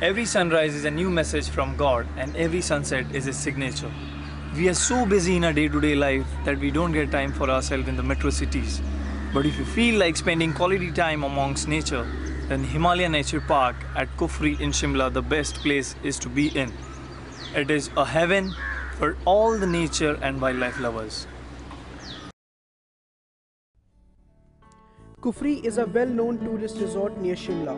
Every sunrise is a new message from God and every sunset is His signature. We are so busy in our day-to-day life that we don't get time for ourselves in the metro cities. But if you feel like spending quality time amongst nature, then Himalayan Nature Park at Kufri in Shimla the best place is to be in. It is a heaven for all the nature and wildlife lovers. Kufri is a well-known tourist resort near Shimla.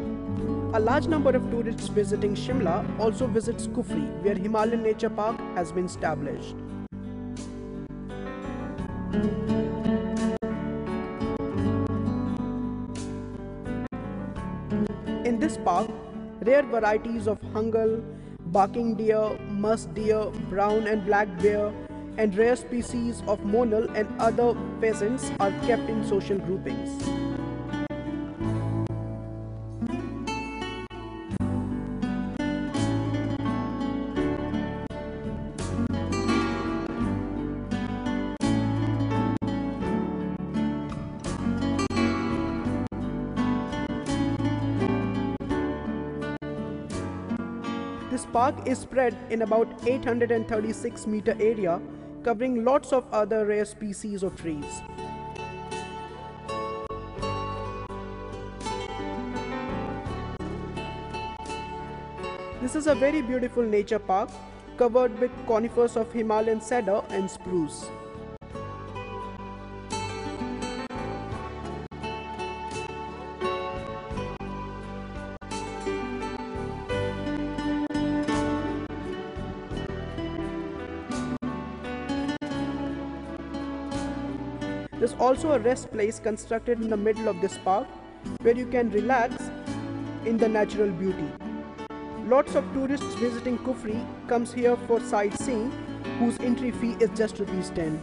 A large number of tourists visiting Shimla also visits Kufri, where Himalayan Nature Park has been established. In this park, rare varieties of hungal, barking deer, musk deer, brown and black bear, and rare species of monal and other pheasants are kept in social groupings. This park is spread in about 836-meter area, covering lots of other rare species of trees. This is a very beautiful nature park covered with conifers of Himalayan cedar and spruce. There's also a rest place constructed in the middle of this park where you can relax in the natural beauty. Lots of tourists visiting Kufri comes here for sightseeing, whose entry fee is just Rs 10.